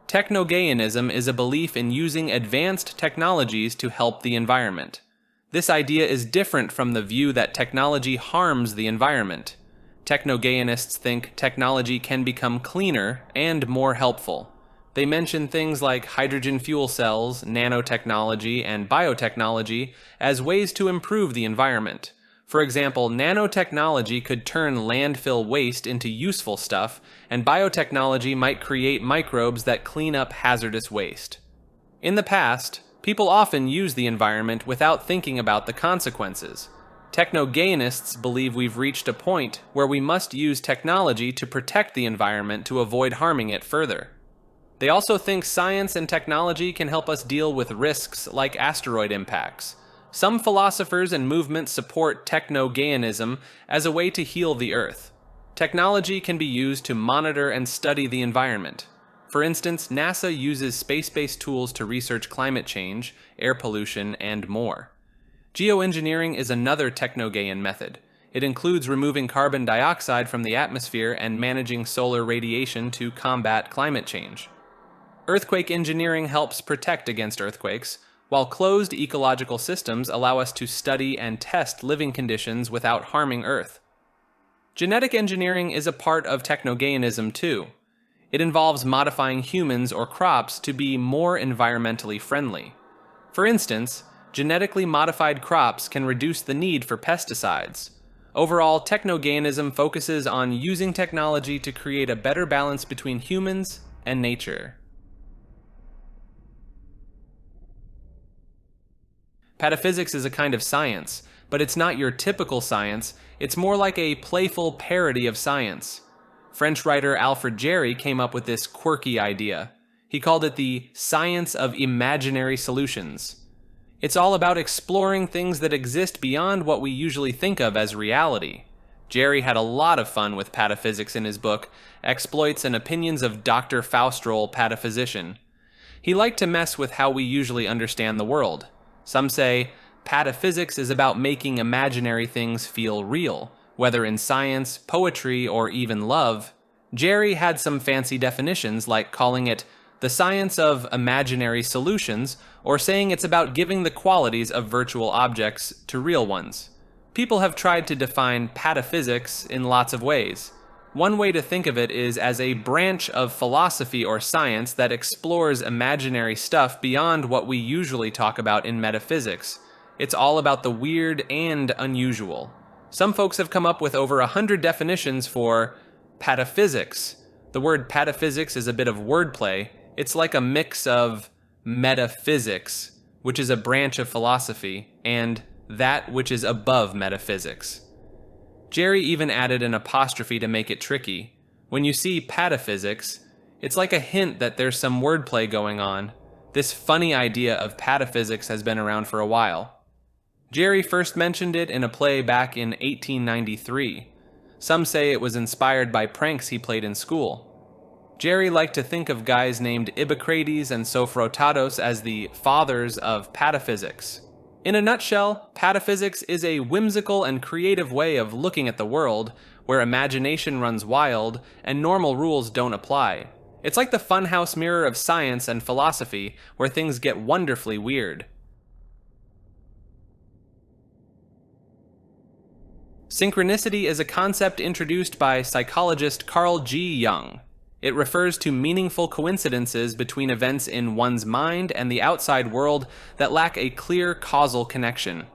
Techno-Paganism is a belief in using advanced technologies to help the environment. This idea is different from the view that technology harms the environment. Techno-Paganists think technology can become cleaner and more helpful. They mention things like hydrogen fuel cells, nanotechnology, and biotechnology as ways to improve the environment. For example, nanotechnology could turn landfill waste into useful stuff, and biotechnology might create microbes that clean up hazardous waste. In the past, people often use the environment without thinking about the consequences. Techno-Paganists believe we've reached a point where we must use technology to protect the environment to avoid harming it further. They also think science and technology can help us deal with risks like asteroid impacts. Some philosophers and movements support Techno-Paganism as a way to heal the Earth. Technology can be used to monitor and study the environment. For instance, NASA uses space-based tools to research climate change, air pollution, and more. Geoengineering is another Techno-Pagan method. It includes removing carbon dioxide from the atmosphere and managing solar radiation to combat climate change. Earthquake engineering helps protect against earthquakes, while closed ecological systems allow us to study and test living conditions without harming Earth. Genetic engineering is a part of Techno-Paganism too. It involves modifying humans or crops to be more environmentally friendly. For instance, genetically modified crops can reduce the need for pesticides. Overall, Techno-Paganism focuses on using technology to create a better balance between humans and nature. Pataphysics is a kind of science, but it's not your typical science, it's more like a playful parody of science. French writer Alfred Jarry came up with this quirky idea. He called it the science of imaginary solutions. It's all about exploring things that exist beyond what we usually think of as reality. Jarry had a lot of fun with pataphysics in his book, Exploits and Opinions of Dr. Faustrol, Pataphysician. He liked to mess with how we usually understand the world. Some say, pataphysics is about making imaginary things feel real, whether in science, poetry, or even love. Jarry had some fancy definitions, like calling it the science of imaginary solutions, or saying it's about giving the qualities of virtual objects to real ones. People have tried to define pataphysics in lots of ways. One way to think of it is as a branch of philosophy or science that explores imaginary stuff beyond what we usually talk about in metaphysics. It's all about the weird and unusual. Some folks have come up with over 100 definitions for pataphysics. The word pataphysics is a bit of wordplay. It's like a mix of metaphysics, which is a branch of philosophy, and that which is above metaphysics. Jarry even added an apostrophe to make it tricky. When you see pataphysics, it's like a hint that there's some wordplay going on. This funny idea of pataphysics has been around for a while. Jarry first mentioned it in a play back in 1893. Some say it was inspired by pranks he played in school. Jarry liked to think of guys named Ibbocrates and Sophrotatos as the fathers of pataphysics. In a nutshell, pataphysics is a whimsical and creative way of looking at the world, where imagination runs wild and normal rules don't apply. It's like the funhouse mirror of science and philosophy, where things get wonderfully weird. Synchronicity is a concept introduced by psychologist Carl G. Jung. It refers to meaningful coincidences between events in one's mind and the outside world that lack a clear causal connection.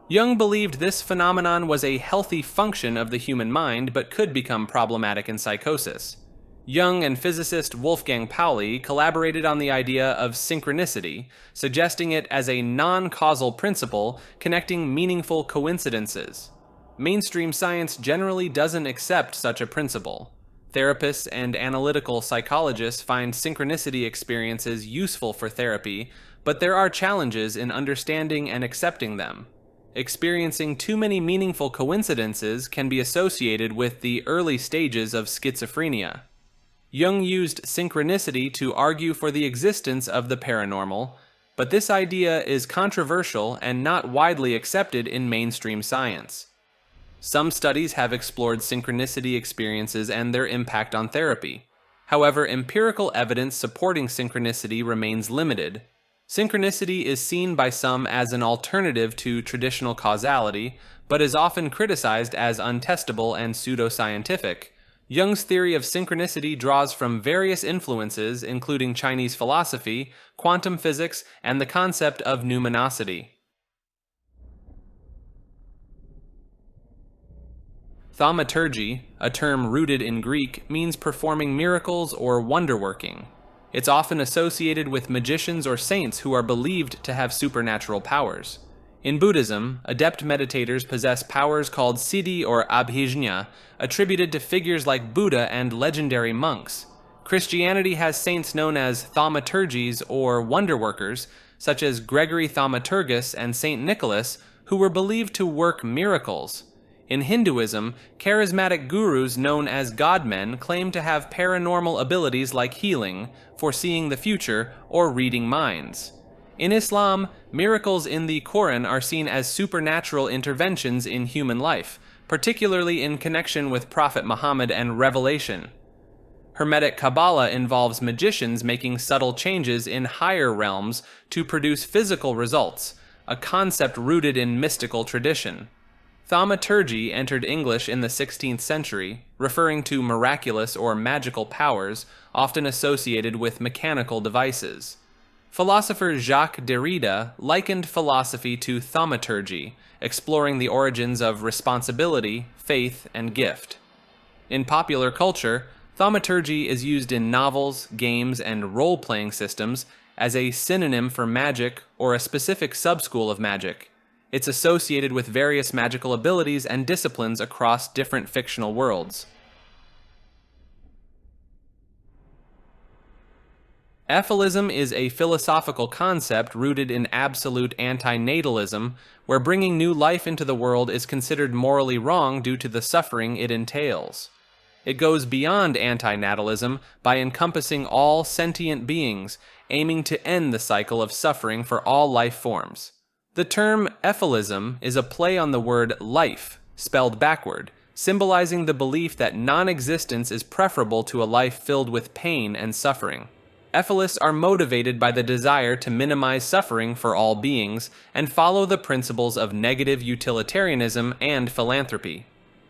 Jung believed this phenomenon was a healthy function of the human mind, but could become problematic in psychosis. Jung and physicist Wolfgang Pauli collaborated on the idea of synchronicity, suggesting it as a non-causal principle connecting meaningful coincidences. Mainstream science generally doesn't accept such a principle. Therapists and analytical psychologists find synchronicity experiences useful for therapy, but there are challenges in understanding and accepting them. Experiencing too many meaningful coincidences can be associated with the early stages of schizophrenia. Jung used synchronicity to argue for the existence of the paranormal, but this idea is controversial and not widely accepted in mainstream science. Some studies have explored synchronicity experiences and their impact on therapy. However, empirical evidence supporting synchronicity remains limited. Synchronicity is seen by some as an alternative to traditional causality, but is often criticized as untestable and pseudoscientific. Jung's theory of synchronicity draws from various influences, including Chinese philosophy, quantum physics, and the concept of numinosity. Thaumaturgy, a term rooted in Greek, means performing miracles or wonder-working. It's often associated with magicians or saints who are believed to have supernatural powers. In Buddhism, adept meditators possess powers called siddhi or abhijna, attributed to figures like Buddha and legendary monks. Christianity has saints known as thaumaturges or wonder-workers, such as Gregory Thaumaturgus and Saint Nicholas, who were believed to work miracles. In Hinduism, charismatic gurus known as godmen claim to have paranormal abilities like healing, foreseeing the future, or reading minds. In Islam, miracles in the Quran are seen as supernatural interventions in human life, particularly in connection with Prophet Muhammad and revelation. Hermetic Kabbalah involves magicians making subtle changes in higher realms to produce physical results, a concept rooted in mystical tradition. Thaumaturgy entered English in the 16th century, referring to miraculous or magical powers, often associated with mechanical devices. Philosopher Jacques Derrida likened philosophy to thaumaturgy, exploring the origins of responsibility, faith, and gift. In popular culture, thaumaturgy is used in novels, games, and role-playing systems as a synonym for magic or a specific subschool of magic. It's associated with various magical abilities and disciplines across different fictional worlds. Ephilism is a philosophical concept rooted in absolute antinatalism, where bringing new life into the world is considered morally wrong due to the suffering it entails. It goes beyond antinatalism by encompassing all sentient beings, aiming to end the cycle of suffering for all life forms. The term ephilism is a play on the word life, spelled backward, symbolizing the belief that non-existence is preferable to a life filled with pain and suffering. Ephilists are motivated by the desire to minimize suffering for all beings and follow the principles of negative utilitarianism and philanthropy.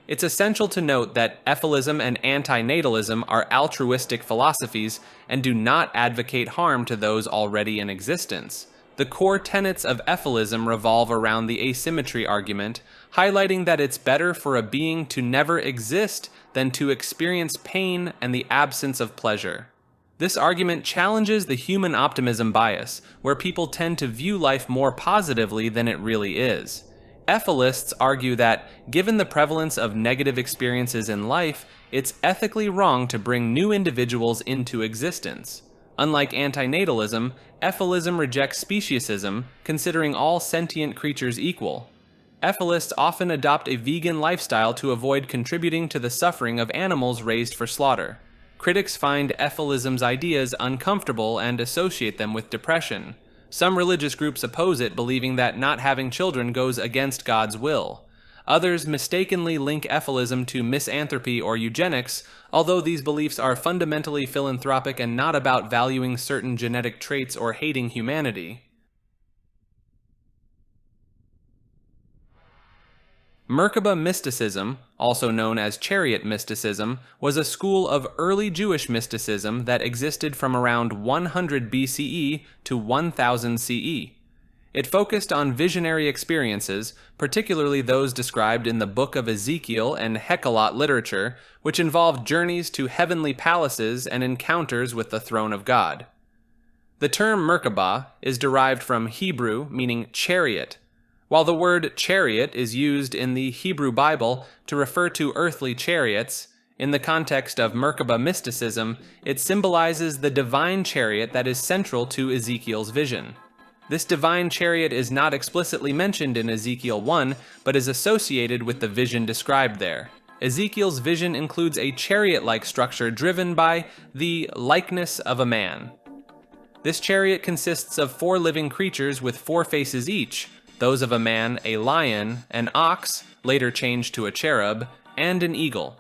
It's essential to note that ephilism and antinatalism are altruistic philosophies and do not advocate harm to those already in existence. The core tenets of ephilism revolve around the asymmetry argument, highlighting that it's better for a being to never exist than to experience pain and the absence of pleasure. This argument challenges the human optimism bias, where people tend to view life more positively than it really is. Ephilists argue that, given the prevalence of negative experiences in life, it's ethically wrong to bring new individuals into existence. Unlike antinatalism, ephilism rejects speciesism, considering all sentient creatures equal. Ephilists often adopt a vegan lifestyle to avoid contributing to the suffering of animals raised for slaughter. Critics find ephilism's ideas uncomfortable and associate them with depression. Some religious groups oppose it, believing that not having children goes against God's will. Others mistakenly link ephilism to misanthropy or eugenics, although these beliefs are fundamentally philanthropic and not about valuing certain genetic traits or hating humanity. Merkabah mysticism, also known as chariot mysticism, was a school of early Jewish mysticism that existed from around 100 BCE to 1000 CE. It focused on visionary experiences, particularly those described in the Book of Ezekiel and Hekkelot literature, which involved journeys to heavenly palaces and encounters with the throne of God. The term Merkabah is derived from Hebrew, meaning chariot. While the word chariot is used in the Hebrew Bible to refer to earthly chariots, in the context of Merkabah mysticism, it symbolizes the divine chariot that is central to Ezekiel's vision. This divine chariot is not explicitly mentioned in Ezekiel 1, but is associated with the vision described there. Ezekiel's vision includes a chariot-like structure driven by the likeness of a man. This chariot consists of 4 living creatures with 4 faces each, those of a man, a lion, an ox, later changed to a cherub, and an eagle.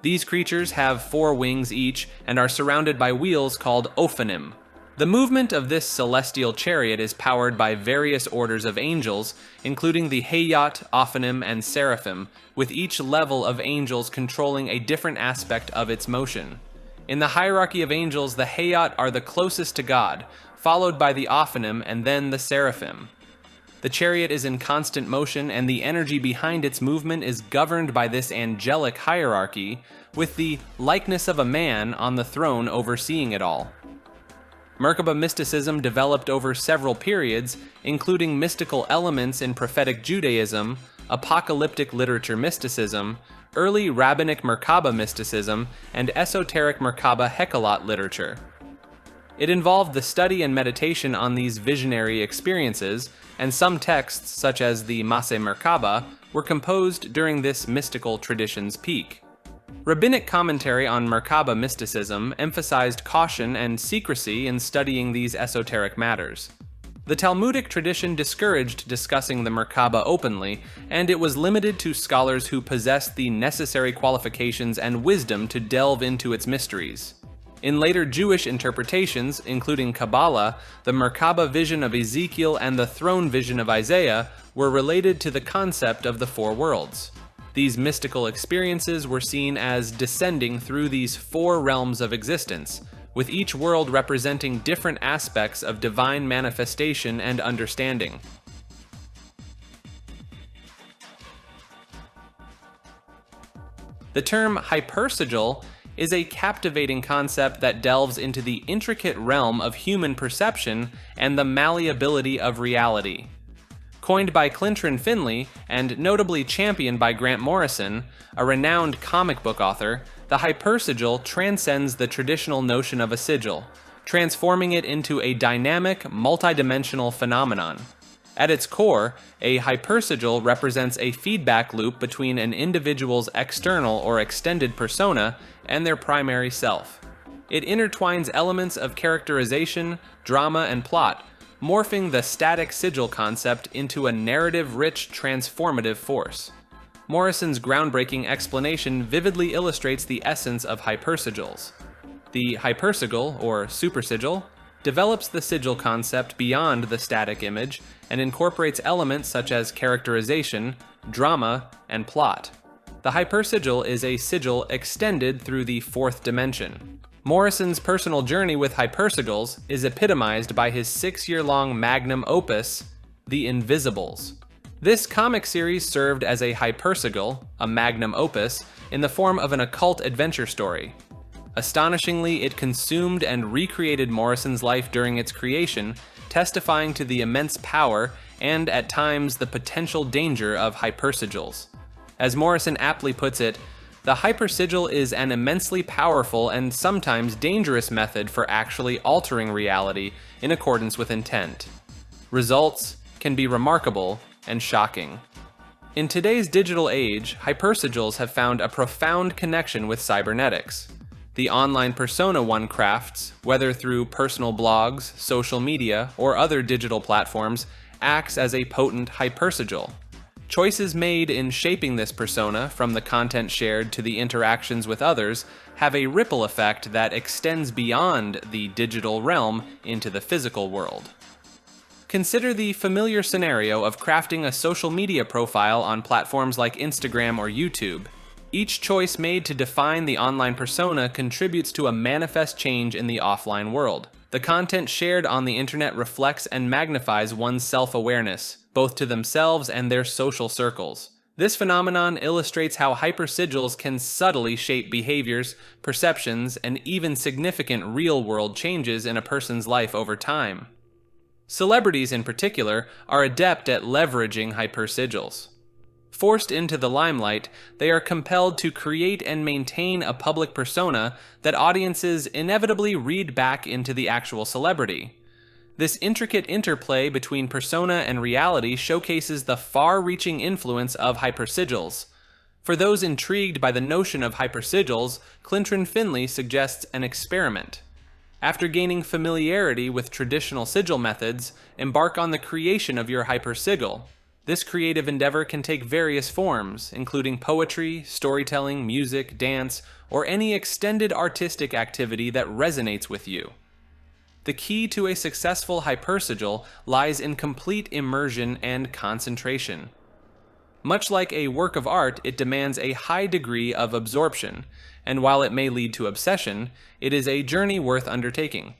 These creatures have 4 wings each and are surrounded by wheels called ophanim. The movement of this celestial chariot is powered by various orders of angels, including the Hayat, Ophanim, and Seraphim, with each level of angels controlling a different aspect of its motion. In the hierarchy of angels, the Hayat are the closest to God, followed by the Ophanim and then the Seraphim. The chariot is in constant motion, and the energy behind its movement is governed by this angelic hierarchy, with the likeness of a man on the throne overseeing it all. Merkabah mysticism developed over several periods, including mystical elements in prophetic Judaism, apocalyptic literature mysticism, early rabbinic Merkabah mysticism, and esoteric Merkabah Hekalot literature. It involved the study and meditation on these visionary experiences, and some texts, such as the Maseh Merkabah, were composed during this mystical tradition's peak. Rabbinic commentary on Merkabah mysticism emphasized caution and secrecy in studying these esoteric matters. The Talmudic tradition discouraged discussing the Merkabah openly, and it was limited to scholars who possessed the necessary qualifications and wisdom to delve into its mysteries. In later Jewish interpretations, including Kabbalah, the Merkabah vision of Ezekiel and the throne vision of Isaiah were related to the concept of the 4 worlds. These mystical experiences were seen as descending through these 4 realms of existence, with each world representing different aspects of divine manifestation and understanding. The term hypersigil is a captivating concept that delves into the intricate realm of human perception and the malleability of reality. Coined by Clintron Finley, and notably championed by Grant Morrison, a renowned comic book author, the hypersigil transcends the traditional notion of a sigil, transforming it into a dynamic, multidimensional phenomenon. At its core, a hypersigil represents a feedback loop between an individual's external or extended persona and their primary self. It intertwines elements of characterization, drama, and plot, morphing the static sigil concept into a narrative-rich, transformative force. Morrison's groundbreaking explanation vividly illustrates the essence of hypersigils. The hypersigil, or supersigil, develops the sigil concept beyond the static image and incorporates elements such as characterization, drama, and plot. The hypersigil is a sigil extended through the 4th dimension. Morrison's personal journey with hypersigils is epitomized by his 6-year-long magnum opus, The Invisibles. This comic series served as a hypersigil, a magnum opus, in the form of an occult adventure story. Astonishingly, it consumed and recreated Morrison's life during its creation, testifying to the immense power and, at times, the potential danger of hypersigils. As Morrison aptly puts it, the hypersigil is an immensely powerful and sometimes dangerous method for actually altering reality in accordance with intent. Results can be remarkable and shocking. In today's digital age, hypersigils have found a profound connection with cybernetics. The online persona one crafts, whether through personal blogs, social media, or other digital platforms, acts as a potent hypersigil. Choices made in shaping this persona, from the content shared to the interactions with others, have a ripple effect that extends beyond the digital realm into the physical world. Consider the familiar scenario of crafting a social media profile on platforms like Instagram or YouTube. Each choice made to define the online persona contributes to a manifest change in the offline world. The content shared on the internet reflects and magnifies one's self-awareness, both to themselves and their social circles. This phenomenon illustrates how hypersigils can subtly shape behaviors, perceptions, and even significant real-world changes in a person's life over time. Celebrities, in particular, are adept at leveraging hypersigils. Forced into the limelight, they are compelled to create and maintain a public persona that audiences inevitably read back into the actual celebrity. This intricate interplay between persona and reality showcases the far-reaching influence of hypersigils. For those intrigued by the notion of hypersigils, Clintron Finley suggests an experiment. After gaining familiarity with traditional sigil methods, embark on the creation of your hypersigil. This creative endeavor can take various forms, including poetry, storytelling, music, dance, or any extended artistic activity that resonates with you. The key to a successful hypersigil lies in complete immersion and concentration. Much like a work of art, it demands a high degree of absorption, and while it may lead to obsession, it is a journey worth undertaking.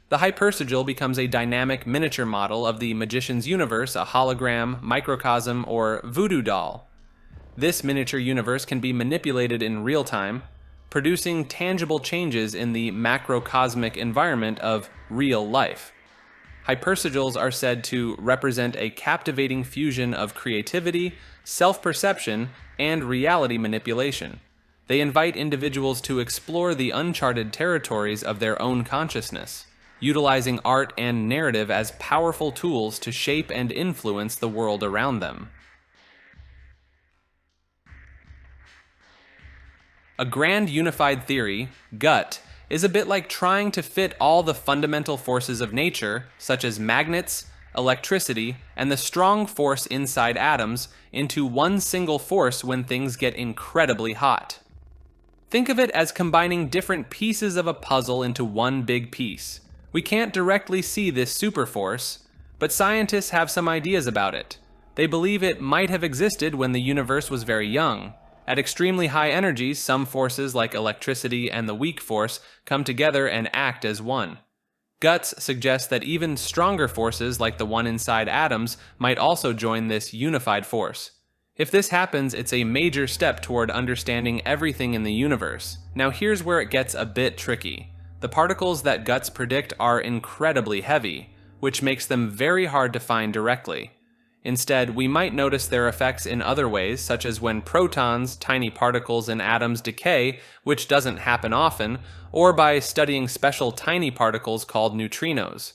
The hypersigil becomes a dynamic miniature model of the magician's universe, a hologram, microcosm, or voodoo doll. This miniature universe can be manipulated in real time, producing tangible changes in the macrocosmic environment of real life. Hypersigils are said to represent a captivating fusion of creativity, self-perception, and reality manipulation. They invite individuals to explore the uncharted territories of their own consciousness, utilizing art and narrative as powerful tools to shape and influence the world around them. A grand unified theory, gut, is a bit like trying to fit all the fundamental forces of nature, such as magnets, electricity, and the strong force inside atoms, into one single force when things get incredibly hot. Think of it as combining different pieces of a puzzle into one big piece. We can't directly see this superforce, but scientists have some ideas about it. They believe it might have existed when the universe was very young. At extremely high energies, some forces like electricity and the weak force come together and act as one. Guts suggest that even stronger forces like the one inside atoms might also join this unified force. If this happens, it's a major step toward understanding everything in the universe. Now here's where it gets a bit tricky. The particles that Guts predict are incredibly heavy, which makes them very hard to find directly. Instead, we might notice their effects in other ways, such as when protons, tiny particles in atoms, decay, which doesn't happen often, or by studying special tiny particles called neutrinos.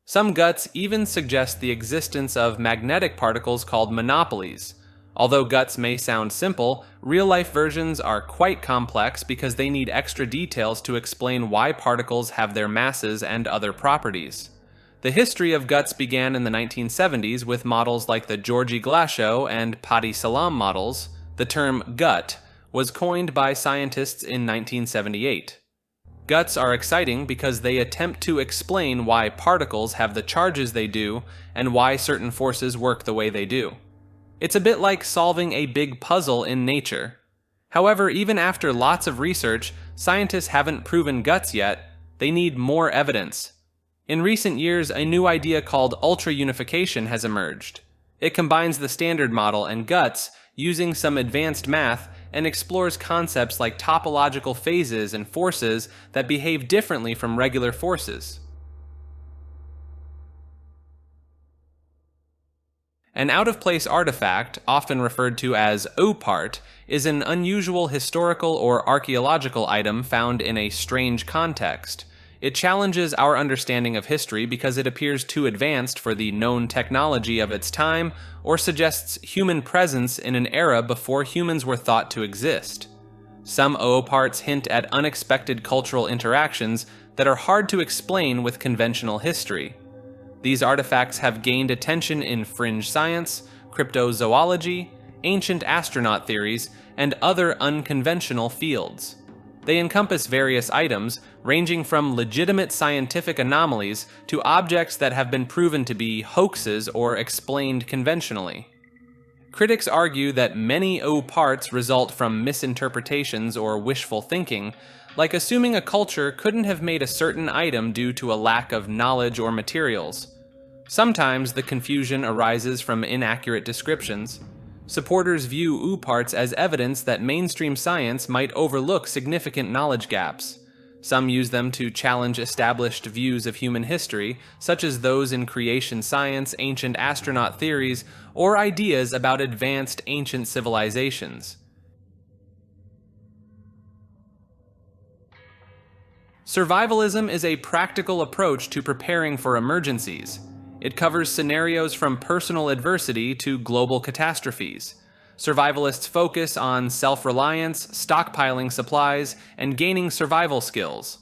Some Guts even suggest the existence of magnetic particles called monopolies. Although Guts may sound simple, real-life versions are quite complex because they need extra details to explain why particles have their masses and other properties. The history of Guts began in the 1970s with models like the Georgi Glashow and Patti Salam models. The term gut was coined by scientists in 1978. Guts are exciting because they attempt to explain why particles have the charges they do and why certain forces work the way they do. It's a bit like solving a big puzzle in nature. However, even after lots of research, scientists haven't proven Guts yet. They need more evidence. In recent years, a new idea called ultra-unification has emerged. It combines the standard model and Guts using some advanced math and explores concepts like topological phases and forces that behave differently from regular forces. An out-of-place artifact, often referred to as O-part, is an unusual historical or archaeological item found in a strange context. It challenges our understanding of history because it appears too advanced for the known technology of its time, or suggests human presence in an era before humans were thought to exist. Some O-parts hint at unexpected cultural interactions that are hard to explain with conventional history. These artifacts have gained attention in fringe science, cryptozoology, ancient astronaut theories, and other unconventional fields. They encompass various items, ranging from legitimate scientific anomalies to objects that have been proven to be hoaxes or explained conventionally. Critics argue that many O-parts result from misinterpretations or wishful thinking, like assuming a culture couldn't have made a certain item due to a lack of knowledge or materials. Sometimes the confusion arises from inaccurate descriptions. Supporters view O-parts as evidence that mainstream science might overlook significant knowledge gaps. Some use them to challenge established views of human history, such as those in creation science, ancient astronaut theories, or ideas about advanced ancient civilizations. Survivalism is a practical approach to preparing for emergencies. It covers scenarios from personal adversity to global catastrophes. Survivalists focus on self-reliance, stockpiling supplies, and gaining survival skills.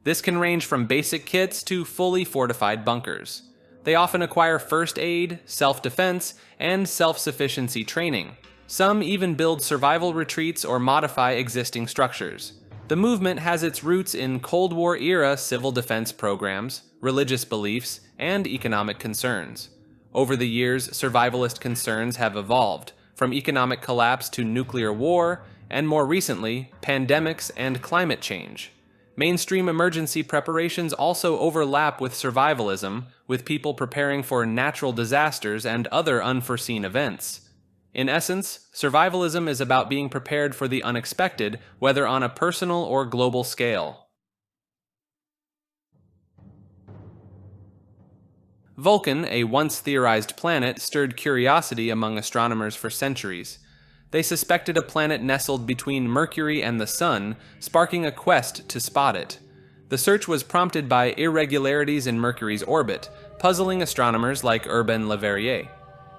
This can range from basic kits to fully fortified bunkers. They often acquire first aid, self-defense, and self-sufficiency training. Some even build survival retreats or modify existing structures. The movement has its roots in Cold War-era civil defense programs, religious beliefs, and economic concerns. Over the years, survivalist concerns have evolved, from economic collapse to nuclear war, and more recently, pandemics and climate change. Mainstream emergency preparations also overlap with survivalism, with people preparing for natural disasters and other unforeseen events. In essence, survivalism is about being prepared for the unexpected, whether on a personal or global scale. Vulcan, a once theorized planet, stirred curiosity among astronomers for centuries. They suspected a planet nestled between Mercury and the Sun, sparking a quest to spot it. The search was prompted by irregularities in Mercury's orbit, puzzling astronomers like Urbain Le Verrier.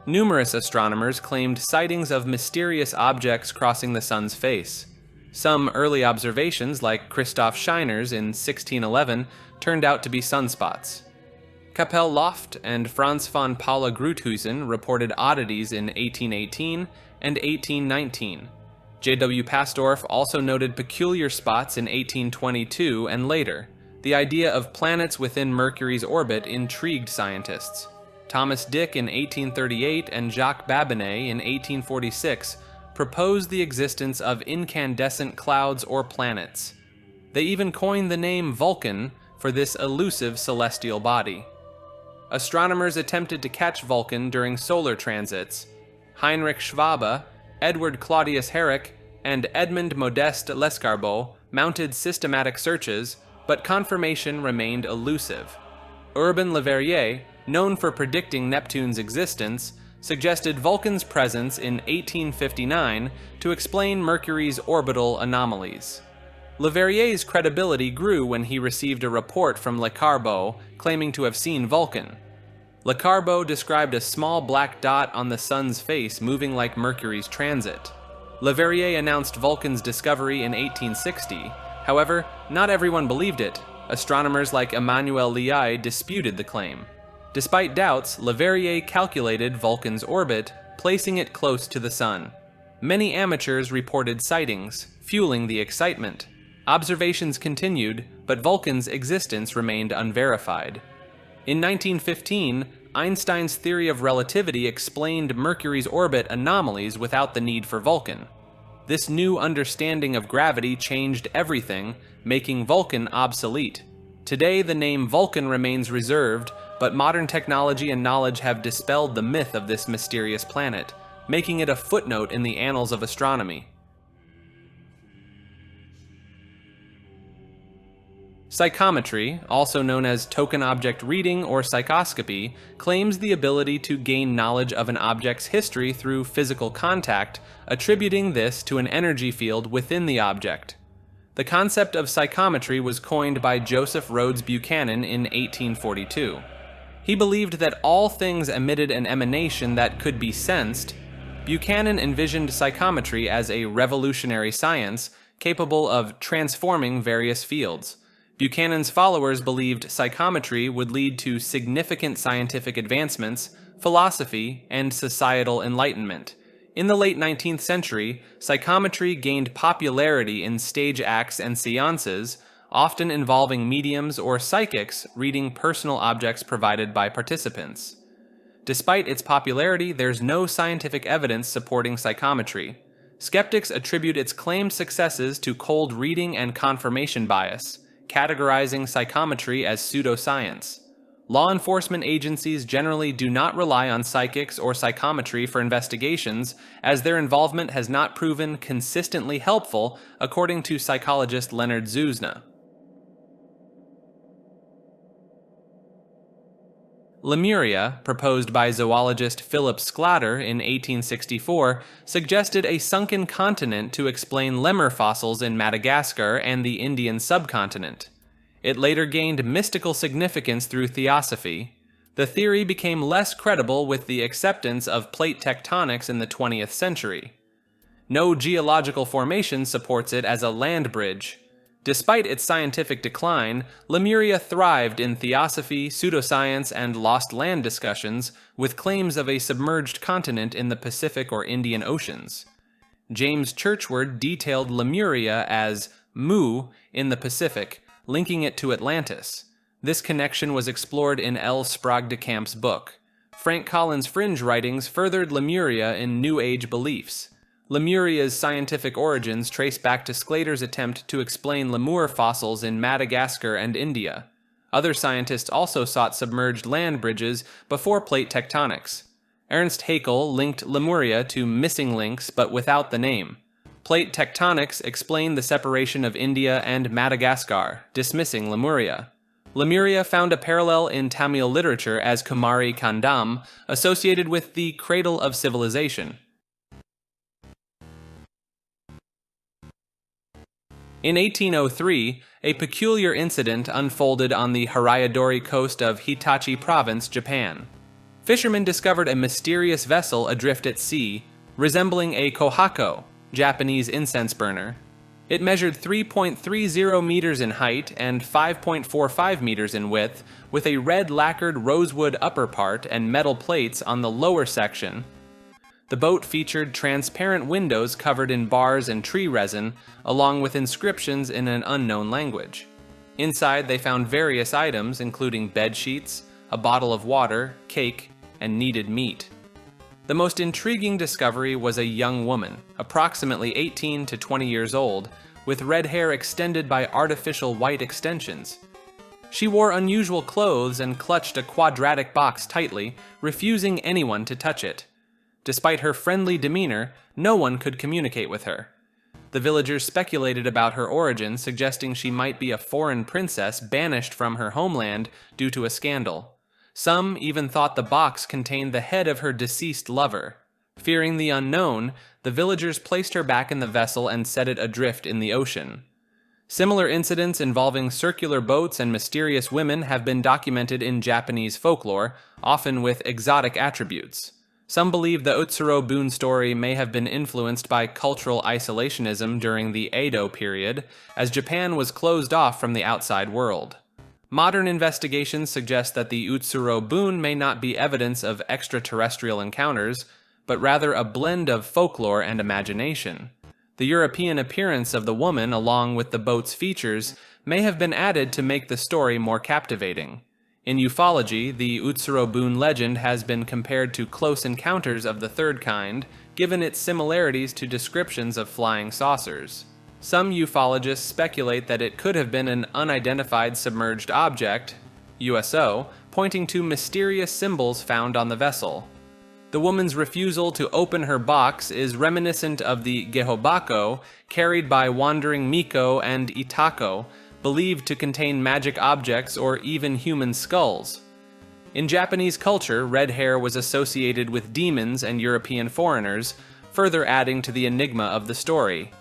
Numerous astronomers claimed sightings of mysterious objects crossing the Sun's face. Some early observations, like Christoph Scheiner's in 1611, turned out to be sunspots. Capelle Loft and Franz von Paula Gruithuisen reported oddities in 1818 and 1819. J.W. Pastorff also noted peculiar spots in 1822 and later. The idea of planets within Mercury's orbit intrigued scientists. Thomas Dick in 1838 and Jacques Babinet in 1846 proposed the existence of incandescent clouds or planets. They even coined the name Vulcan for this elusive celestial body. Astronomers attempted to catch Vulcan during solar transits. Heinrich Schwabe, Edward Claudius Herrick, and Edmond Modeste Lescarbault mounted systematic searches, but confirmation remained elusive. Urbain Le Verrier, known for predicting Neptune's existence, suggested Vulcan's presence in 1859 to explain Mercury's orbital anomalies. Le Verrier's credibility grew when he received a report from Lescarbault claiming to have seen Vulcan. Lescarbault described a small black dot on the Sun's face moving like Mercury's transit. Le Verrier announced Vulcan's discovery in 1860. However, not everyone believed it. Astronomers like Emmanuel Liais disputed the claim. Despite doubts, Le Verrier calculated Vulcan's orbit, placing it close to the Sun. Many amateurs reported sightings, fueling the excitement. Observations continued, but Vulcan's existence remained unverified. In 1915, Einstein's theory of relativity explained Mercury's orbit anomalies without the need for Vulcan. This new understanding of gravity changed everything, making Vulcan obsolete. Today, the name Vulcan remains reserved, but modern technology and knowledge have dispelled the myth of this mysterious planet, making it a footnote in the annals of astronomy. Psychometry, also known as token object reading or psychoscopy, claims the ability to gain knowledge of an object's history through physical contact, attributing this to an energy field within the object. The concept of psychometry was coined by Joseph Rhodes Buchanan in 1842. He believed that all things emitted an emanation that could be sensed. Buchanan envisioned psychometry as a revolutionary science capable of transforming various fields. Buchanan's followers believed psychometry would lead to significant scientific advancements, philosophy, and societal enlightenment. In the late 19th century, psychometry gained popularity in stage acts and seances, often involving mediums or psychics reading personal objects provided by participants. Despite its popularity, there's no scientific evidence supporting psychometry. Skeptics attribute its claimed successes to cold reading and confirmation bias, categorizing psychometry as pseudoscience. Law enforcement agencies generally do not rely on psychics or psychometry for investigations, as their involvement has not proven consistently helpful, according to psychologist Leonard Zuzna. Lemuria, proposed by zoologist Philip Sclater in 1864, suggested a sunken continent to explain lemur fossils in Madagascar and the Indian subcontinent. It later gained mystical significance through theosophy. The theory became less credible with the acceptance of plate tectonics in the 20th century. No geological formation supports it as a land bridge. Despite its scientific decline, Lemuria thrived in theosophy, pseudoscience, and lost land discussions, with claims of a submerged continent in the Pacific or Indian Oceans. James Churchward detailed Lemuria as Mu in the Pacific, linking it to Atlantis. This connection was explored in L. Sprague de Camp's book. Frank Collins' fringe writings furthered Lemuria in New Age beliefs. Lemuria's scientific origins trace back to Sclater's attempt to explain lemur fossils in Madagascar and India. Other scientists also sought submerged land bridges before plate tectonics. Ernst Haeckel linked Lemuria to missing links but without the name. Plate tectonics explained the separation of India and Madagascar, dismissing Lemuria. Lemuria found a parallel in Tamil literature as Kumari Kandam, associated with the cradle of civilization. In 1803, a peculiar incident unfolded on the Hariadori coast of Hitachi Province, Japan. Fishermen discovered a mysterious vessel adrift at sea, resembling a kohako, Japanese incense burner. It measured 3.30 meters in height and 5.45 meters in width, with a red lacquered rosewood upper part and metal plates on the lower section. The boat featured transparent windows covered in bars and tree resin, along with inscriptions in an unknown language. Inside, they found various items, including bed sheets, a bottle of water, cake, and kneaded meat. The most intriguing discovery was a young woman, approximately 18 to 20 years old, with red hair extended by artificial white extensions. She wore unusual clothes and clutched a quadratic box tightly, refusing anyone to touch it. Despite her friendly demeanor, no one could communicate with her. The villagers speculated about her origin, suggesting she might be a foreign princess banished from her homeland due to a scandal. Some even thought the box contained the head of her deceased lover. Fearing the unknown, the villagers placed her back in the vessel and set it adrift in the ocean. Similar incidents involving circular boats and mysterious women have been documented in Japanese folklore, often with exotic attributes. Some believe the Uturo Boon story may have been influenced by cultural isolationism during the Edo period, as Japan was closed off from the outside world. Modern investigations suggest that the Uturo Boon may not be evidence of extraterrestrial encounters, but rather a blend of folklore and imagination. The European appearance of the woman, along with the boat's features, may have been added to make the story more captivating. In ufology, the Uturo Boon legend has been compared to close encounters of the third kind, given its similarities to descriptions of flying saucers. Some ufologists speculate that it could have been an unidentified submerged object, USO, pointing to mysterious symbols found on the vessel. The woman's refusal to open her box is reminiscent of the Gehobako carried by wandering Miko and Itako, believed to contain magic objects or even human skulls. In Japanese culture, red hair was associated with demons and European foreigners, further adding to the enigma of the story.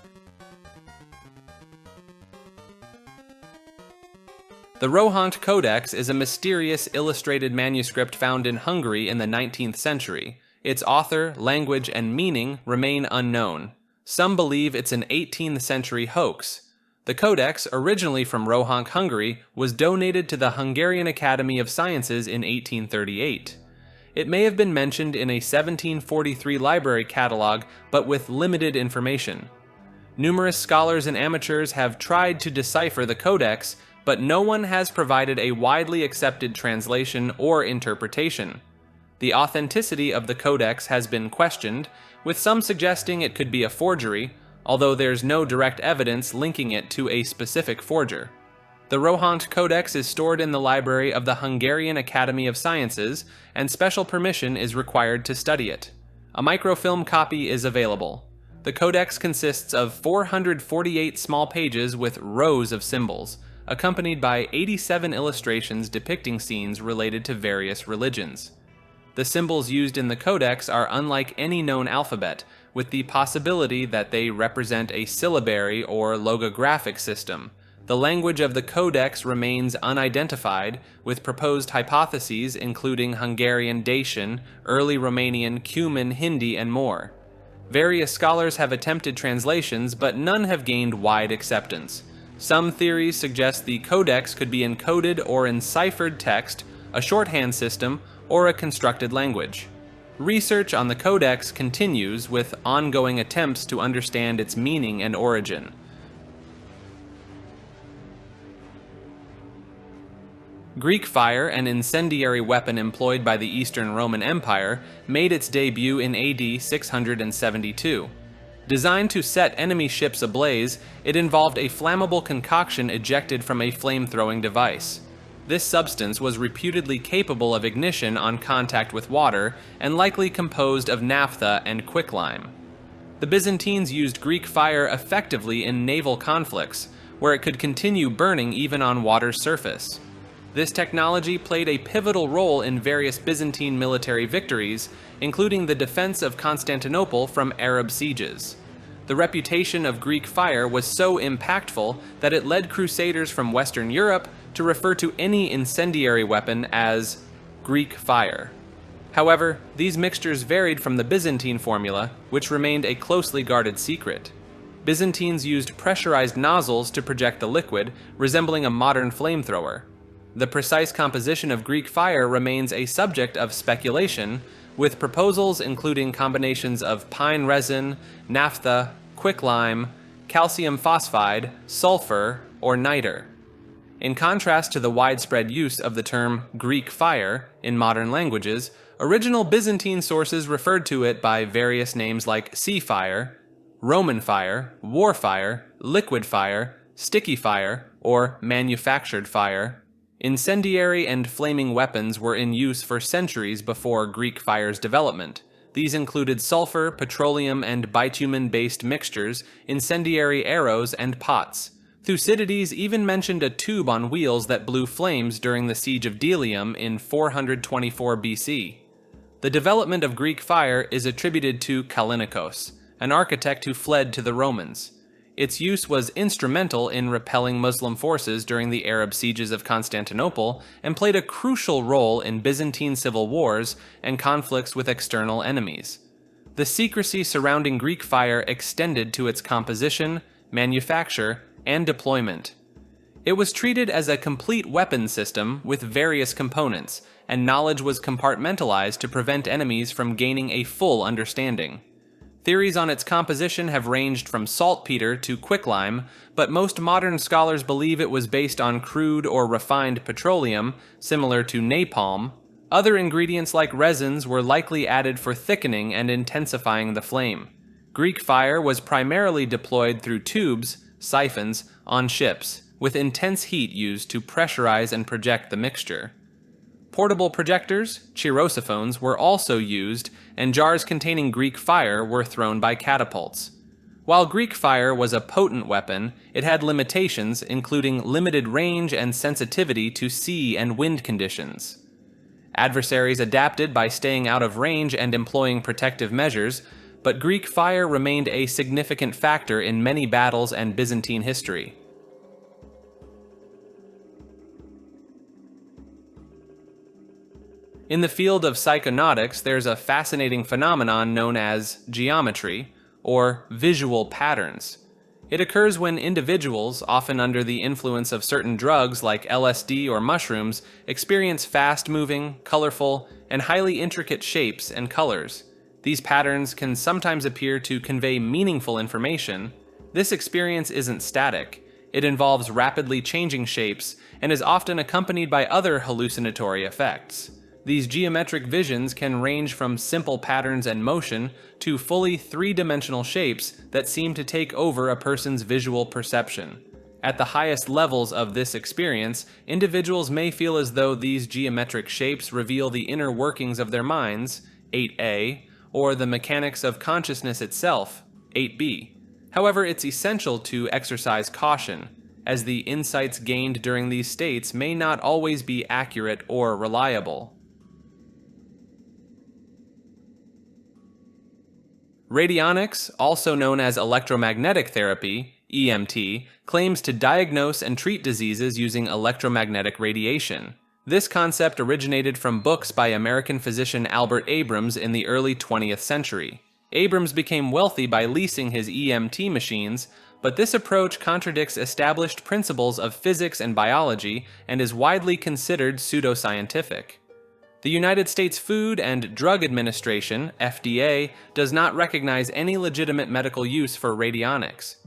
The Rhun Codex is a mysterious illustrated manuscript found in Hungary in the 19th century. Its author, language, and meaning remain unknown. Some believe it's an 18th century hoax. The codex, originally from Rhun, Hungary, was donated to the Hungarian Academy of Sciences in 1838. It may have been mentioned in a 1743 library catalog, but with limited information. Numerous scholars and amateurs have tried to decipher the codex, but no one has provided a widely accepted translation or interpretation. The authenticity of the codex has been questioned, with some suggesting it could be a forgery, although there's no direct evidence linking it to a specific forger. The Rhun Codex is stored in the library of the Hungarian Academy of Sciences, and special permission is required to study it. A microfilm copy is available. The codex consists of 448 small pages with rows of symbols, accompanied by 87 illustrations depicting scenes related to various religions. The symbols used in the codex are unlike any known alphabet, with the possibility that they represent a syllabary or logographic system. The language of the codex remains unidentified, with proposed hypotheses including Hungarian Dacian, early Romanian, Cuman, Hindi, and more. Various scholars have attempted translations, but none have gained wide acceptance. Some theories suggest the codex could be encoded or enciphered text, a shorthand system, or a constructed language. Research on the codex continues with ongoing attempts to understand its meaning and origin. Greek fire, an incendiary weapon employed by the Eastern Roman Empire, made its debut in AD 672. Designed to set enemy ships ablaze, it involved a flammable concoction ejected from a flame-throwing device. This substance was reputedly capable of ignition on contact with water and likely composed of naphtha and quicklime. The Byzantines used Greek fire effectively in naval conflicts, where it could continue burning even on water's surface. This technology played a pivotal role in various Byzantine military victories, including the defense of Constantinople from Arab sieges. The reputation of Greek fire was so impactful that it led crusaders from Western Europe to refer to any incendiary weapon as Greek fire. However, these mixtures varied from the Byzantine formula, which remained a closely guarded secret. Byzantines used pressurized nozzles to project the liquid, resembling a modern flamethrower. The precise composition of Greek fire remains a subject of speculation, with proposals including combinations of pine resin, naphtha, quicklime, calcium phosphide, sulfur, or niter. In contrast to the widespread use of the term Greek fire in modern languages, original Byzantine sources referred to it by various names like sea fire, Roman fire, war fire, liquid fire, sticky fire, or manufactured fire. Incendiary and flaming weapons were in use for centuries before Greek fire's development. These included sulfur, petroleum, and bitumen-based mixtures, incendiary arrows, and pots. Thucydides even mentioned a tube on wheels that blew flames during the siege of Delium in 424 BC. The development of Greek fire is attributed to Callinicos, an architect who fled to the Romans. Its use was instrumental in repelling Muslim forces during the Arab sieges of Constantinople and played a crucial role in Byzantine civil wars and conflicts with external enemies. The secrecy surrounding Greek fire extended to its composition, manufacture, and deployment. It was treated as a complete weapon system with various components, and knowledge was compartmentalized to prevent enemies from gaining a full understanding. Theories on its composition have ranged from saltpeter to quicklime, but most modern scholars believe it was based on crude or refined petroleum, similar to napalm. Other ingredients like resins were likely added for thickening and intensifying the flame. Greek fire was primarily deployed through tubes, siphons, on ships, with intense heat used to pressurize and project the mixture. Portable projectors, chirosophones, were also used, and jars containing Greek fire were thrown by catapults. While Greek fire was a potent weapon, it had limitations, including limited range and sensitivity to sea and wind conditions. Adversaries adapted by staying out of range and employing protective measures, but Greek fire remained a significant factor in many battles and Byzantine history. In the field of psychonautics, there's a fascinating phenomenon known as geometry, or visual patterns. It occurs when individuals, often under the influence of certain drugs like LSD or mushrooms, experience fast-moving, colorful, and highly intricate shapes and colors. These patterns can sometimes appear to convey meaningful information. This experience isn't static. It involves rapidly changing shapes and is often accompanied by other hallucinatory effects. These geometric visions can range from simple patterns and motion to fully three-dimensional shapes that seem to take over a person's visual perception. At the highest levels of this experience, individuals may feel as though these geometric shapes reveal the inner workings of their minds, 8a, or the mechanics of consciousness itself, 8b. However, it's essential to exercise caution, as the insights gained during these states may not always be accurate or reliable. Radionics, also known as electromagnetic therapy, EMT, claims to diagnose and treat diseases using electromagnetic radiation. This concept originated from books by American physician Albert Abrams in the early 20th century. Abrams became wealthy by leasing his EMT machines, But this approach contradicts established principles of physics and biology and is widely considered pseudoscientific. The United States Food and Drug Administration, FDA, does not recognize any legitimate medical use for radionics.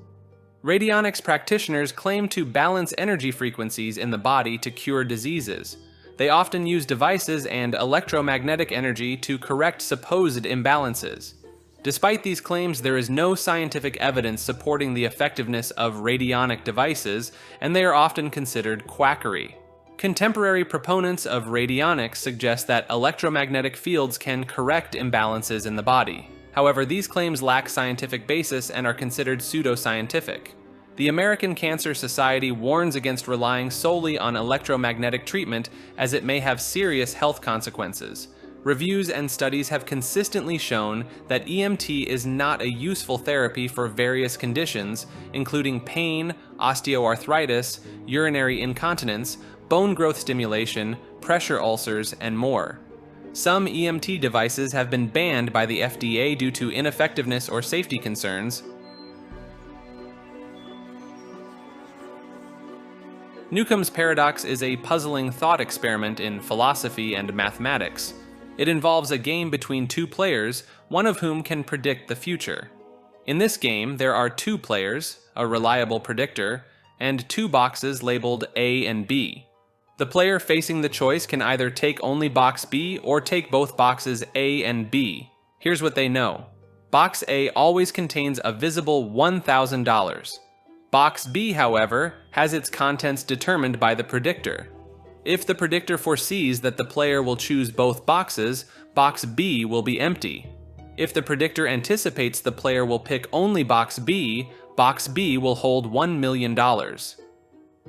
Radionics practitioners claim to balance energy frequencies in the body to cure diseases. They often use devices and electromagnetic energy to correct supposed imbalances. Despite these claims, there is no scientific evidence supporting the effectiveness of radionic devices, and they are often considered quackery. Contemporary proponents of radionics suggest that electromagnetic fields can correct imbalances in the body. However, these claims lack scientific basis and are considered pseudoscientific. The American Cancer Society warns against relying solely on electromagnetic treatment as it may have serious health consequences. Reviews and studies have consistently shown that EMT is not a useful therapy for various conditions, including pain, osteoarthritis, urinary incontinence, bone growth stimulation, pressure ulcers, and more. Some EMT devices have been banned by the FDA due to ineffectiveness or safety concerns. Newcomb's paradox is a puzzling thought experiment in philosophy and mathematics. It involves a game between two players, one of whom can predict the future. In this game, there are two players, a reliable predictor, and two boxes labeled A and B. The player facing the choice can either take only box B or take both boxes A and B. Here's what they know. Box A always contains a visible $1,000. Box B, however, has its contents determined by the predictor. If the predictor foresees that the player will choose both boxes, box B will be empty. If the predictor anticipates the player will pick only box B will hold $1 million.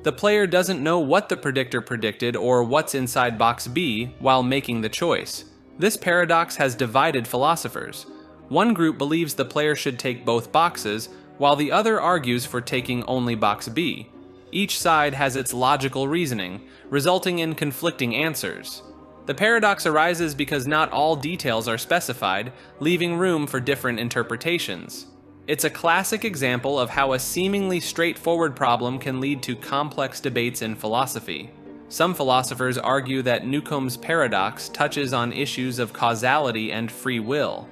The player doesn't know what the predictor predicted or what's inside box B while making the choice. This paradox has divided philosophers. One group believes the player should take both boxes, while the other argues for taking only box B. Each side has its logical reasoning, resulting in conflicting answers. The paradox arises because not all details are specified, leaving room for different interpretations. It's a classic example of how a seemingly straightforward problem can lead to complex debates in philosophy. Some philosophers argue that Newcomb's paradox touches on issues of causality and free will.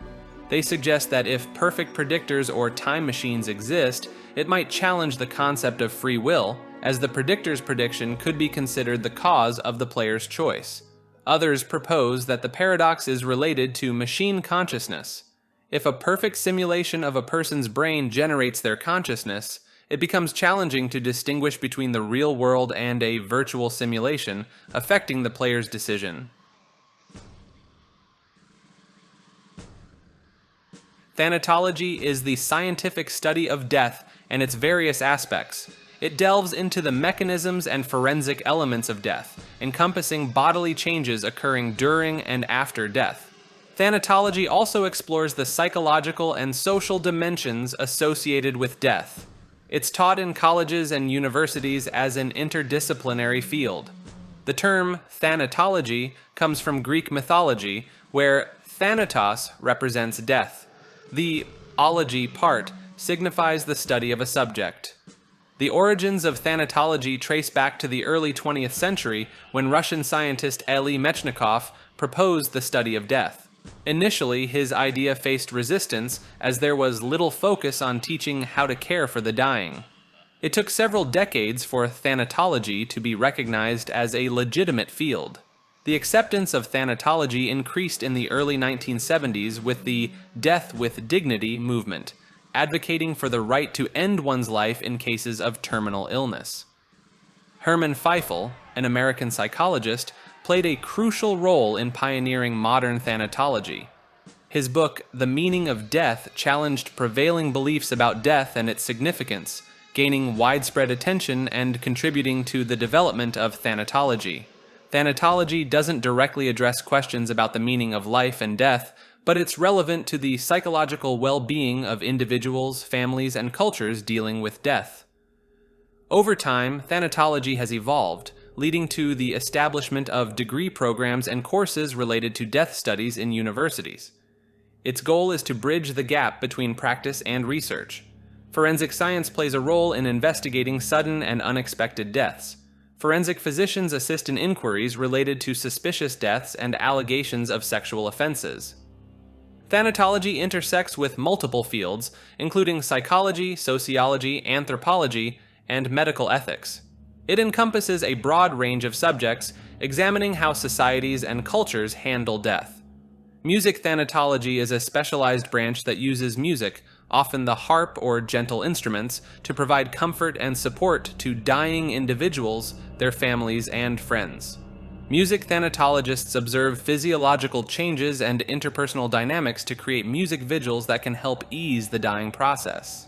They suggest that if perfect predictors or time machines exist, it might challenge the concept of free will, as the predictor's prediction could be considered the cause of the player's choice. Others propose that the paradox is related to machine consciousness. If a perfect simulation of a person's brain generates their consciousness, it becomes challenging to distinguish between the real world and a virtual simulation, affecting the player's decision. Thanatology is the scientific study of death and its various aspects. It delves into the mechanisms and forensic elements of death, encompassing bodily changes occurring during and after death. Thanatology also explores the psychological and social dimensions associated with death. It's taught in colleges and universities as an interdisciplinary field. The term Thanatology comes from Greek mythology, where Thanatos represents death. The ology part signifies the study of a subject. The origins of Thanatology trace back to the early 20th century when Russian scientist Elie Mechnikov proposed the study of death. Initially, his idea faced resistance as there was little focus on teaching how to care for the dying. It took several decades for Thanatology to be recognized as a legitimate field. The acceptance of Thanatology increased in the early 1970s with the Death with Dignity movement, advocating for the right to end one's life in cases of terminal illness. Hermann Feifel, an American psychologist, played a crucial role in pioneering modern thanatology. His book, The Meaning of Death, challenged prevailing beliefs about death and its significance, gaining widespread attention and contributing to the development of thanatology. Thanatology doesn't directly address questions about the meaning of life and death, but it's relevant to the psychological well-being of individuals, families, and cultures dealing with death. Over time, thanatology has evolved, leading to the establishment of degree programs and courses related to death studies in universities. Its goal is to bridge the gap between practice and research. Forensic science plays a role in investigating sudden and unexpected deaths. Forensic physicians assist in inquiries related to suspicious deaths and allegations of sexual offenses. Thanatology intersects with multiple fields, including psychology, sociology, anthropology, and medical ethics. It encompasses a broad range of subjects, examining how societies and cultures handle death. Music thanatology is a specialized branch that uses music, often the harp or gentle instruments, to provide comfort and support to dying individuals, their families, and friends. Music thanatologists observe physiological changes and interpersonal dynamics to create music vigils that can help ease the dying process.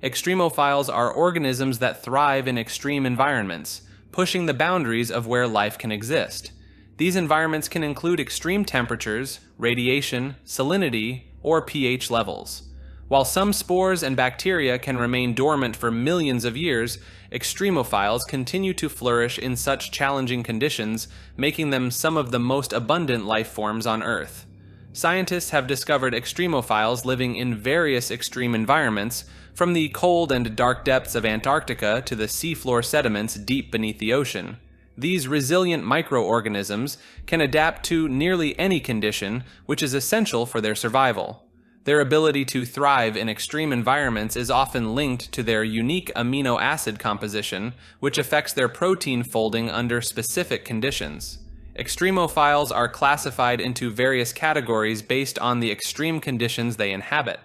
Extremophiles are organisms that thrive in extreme environments, pushing the boundaries of where life can exist. These environments can include extreme temperatures, radiation, salinity, or pH levels. While some spores and bacteria can remain dormant for millions of years, extremophiles continue to flourish in such challenging conditions, making them some of the most abundant life forms on Earth. Scientists have discovered extremophiles living in various extreme environments, from the cold and dark depths of Antarctica to the seafloor sediments deep beneath the ocean. These resilient microorganisms can adapt to nearly any condition, which is essential for their survival. Their ability to thrive in extreme environments is often linked to their unique amino acid composition, which affects their protein folding under specific conditions. Extremophiles are classified into various categories based on the extreme conditions they inhabit.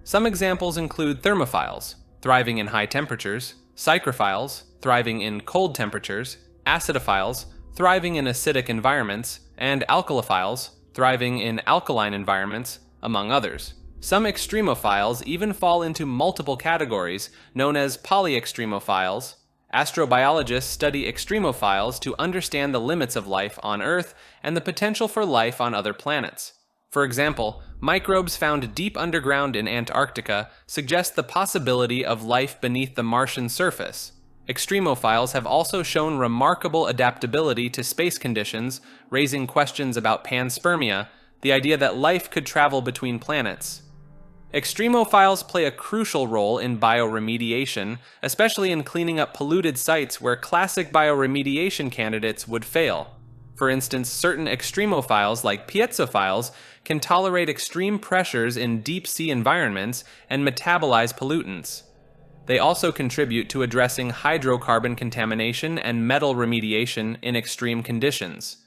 Some examples include thermophiles, thriving in high temperatures, psychrophiles, thriving in cold temperatures, acidophiles, thriving in acidic environments, and alkalophiles, thriving in alkaline environments, among others. Some extremophiles even fall into multiple categories, known as polyextremophiles. Astrobiologists study extremophiles to understand the limits of life on Earth and the potential for life on other planets. For example, microbes found deep underground in Antarctica suggest the possibility of life beneath the Martian surface. Extremophiles have also shown remarkable adaptability to space conditions, raising questions about panspermia, the idea that life could travel between planets. Extremophiles play a crucial role in bioremediation, especially in cleaning up polluted sites where classic bioremediation candidates would fail. For instance, certain extremophiles, like piezophiles, can tolerate extreme pressures in deep-sea environments and metabolize pollutants. They also contribute to addressing hydrocarbon contamination and metal remediation in extreme conditions.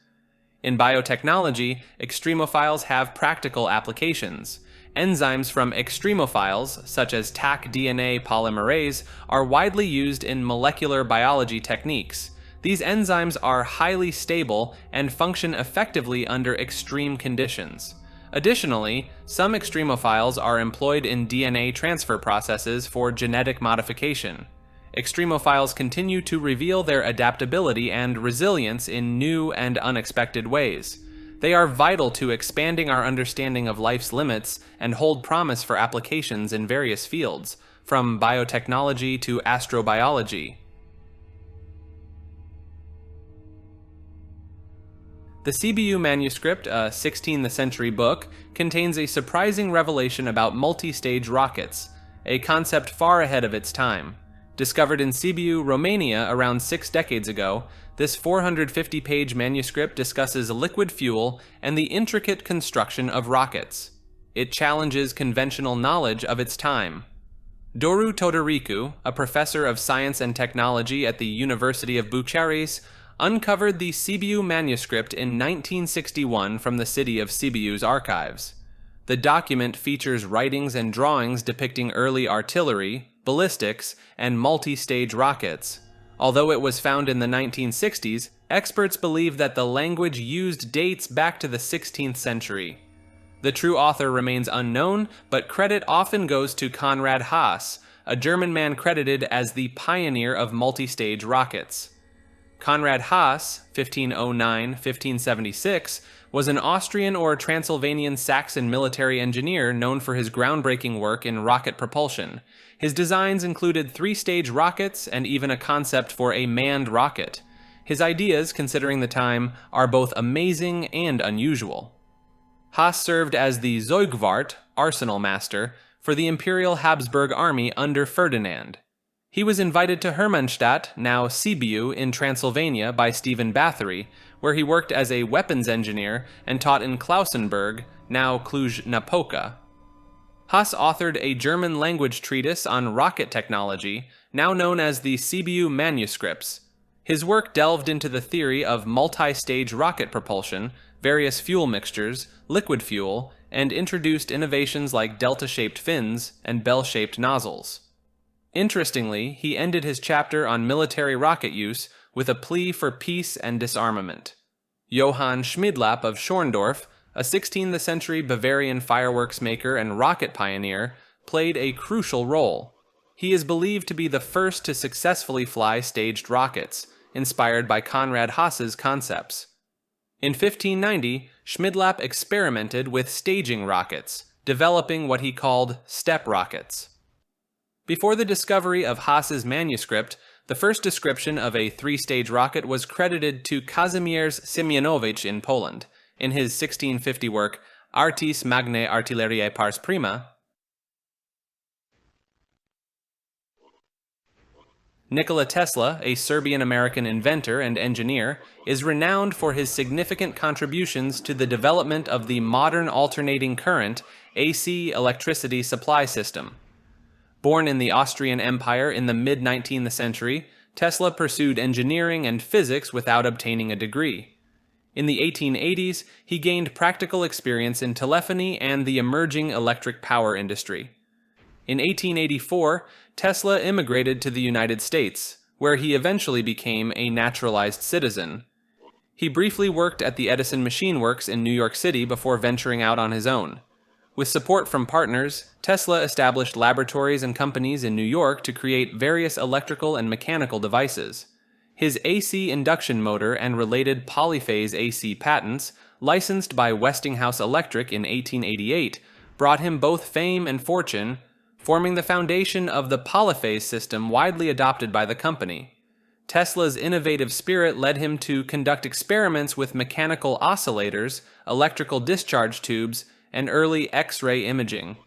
In biotechnology, extremophiles have practical applications. Enzymes from extremophiles, such as Taq DNA polymerase, are widely used in molecular biology techniques. These enzymes are highly stable and function effectively under extreme conditions. Additionally, some extremophiles are employed in DNA transfer processes for genetic modification. Extremophiles continue to reveal their adaptability and resilience in new and unexpected ways. They are vital to expanding our understanding of life's limits and hold promise for applications in various fields, from biotechnology to astrobiology. The CBU Manuscript, a 16th century book, contains a surprising revelation about multi-stage rockets, a concept far ahead of its time. Discovered in CBU, Romania around 6 decades ago, this 450-page manuscript discusses liquid fuel and the intricate construction of rockets. It challenges conventional knowledge of its time. Doru Todoricu, a professor of science and technology at the University of Bucharest, uncovered the CBU manuscript in 1961 from the city of CBU's archives. The document features writings and drawings depicting early artillery, ballistics, and multi-stage rockets. Although it was found in the 1960s, experts believe that the language used dates back to the 16th century. The true author remains unknown, but credit often goes to Konrad Haas, a German man credited as the pioneer of multi-stage rockets. Konrad Haas, 1509-1576, was an Austrian or Transylvanian Saxon military engineer known for his groundbreaking work in rocket propulsion. His designs included 3-stage rockets and even a concept for a manned rocket. His ideas, considering the time, are both amazing and unusual. Haas served as the Zeugwart, arsenal master, for the Imperial Habsburg army under Ferdinand. He was invited to Hermannstadt, now CBU, in Transylvania by Stephen Bathory, where he worked as a weapons engineer and taught in Klausenburg, now Cluj-Napoca. Haas authored a German language treatise on rocket technology, now known as the CBU Manuscripts. His work delved into the theory of multi-stage rocket propulsion, various fuel mixtures, liquid fuel, and introduced innovations like delta-shaped fins and bell-shaped nozzles. Interestingly, he ended his chapter on military rocket use with a plea for peace and disarmament. Johann Schmidlapp of Schorndorf, a 16th century Bavarian fireworks maker and rocket pioneer, played a crucial role. He is believed to be the first to successfully fly staged rockets, inspired by Konrad Haas's concepts. In 1590, Schmidlapp experimented with staging rockets, developing what he called step rockets. Before the discovery of Haas's manuscript, the first description of a three-stage rocket was credited to Kazimierz Siemianowicz in Poland, in his 1650 work Artis Magnae Artilleriae Pars Prima. Nikola Tesla, a Serbian-American inventor and engineer, is renowned for his significant contributions to the development of the modern alternating current AC electricity supply system. Born in the Austrian Empire in the mid-19th century, Tesla pursued engineering and physics without obtaining a degree. In the 1880s, he gained practical experience in telephony and the emerging electric power industry. In 1884, Tesla immigrated to the United States, where he eventually became a naturalized citizen. He briefly worked at the Edison Machine Works in New York City before venturing out on his own. With support from partners, Tesla established laboratories and companies in New York to create various electrical and mechanical devices. His AC induction motor and related polyphase AC patents, licensed by Westinghouse Electric in 1888, brought him both fame and fortune, forming the foundation of the polyphase system widely adopted by the company. Tesla's innovative spirit led him to conduct experiments with mechanical oscillators, electrical discharge tubes, and early X-ray imaging.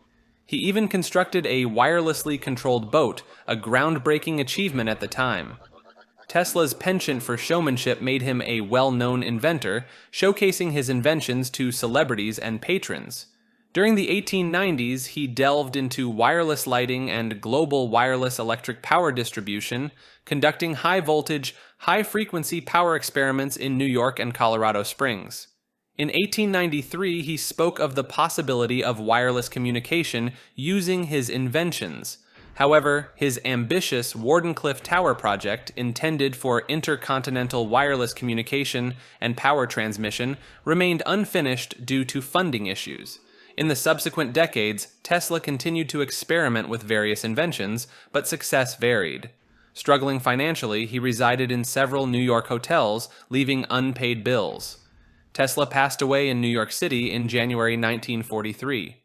He even constructed a wirelessly controlled boat, a groundbreaking achievement at the time. Tesla's penchant for showmanship made him a well-known inventor, showcasing his inventions to celebrities and patrons. During the 1890s, he delved into wireless lighting and global wireless electric power distribution, conducting high-voltage, high-frequency power experiments in New York and Colorado Springs. In 1893, he spoke of the possibility of wireless communication using his inventions. However, his ambitious Wardenclyffe Tower project, intended for intercontinental wireless communication and power transmission, remained unfinished due to funding issues. In the subsequent decades, Tesla continued to experiment with various inventions, but success varied. Struggling financially, he resided in several New York hotels, leaving unpaid bills. Tesla passed away in New York City in January 1943.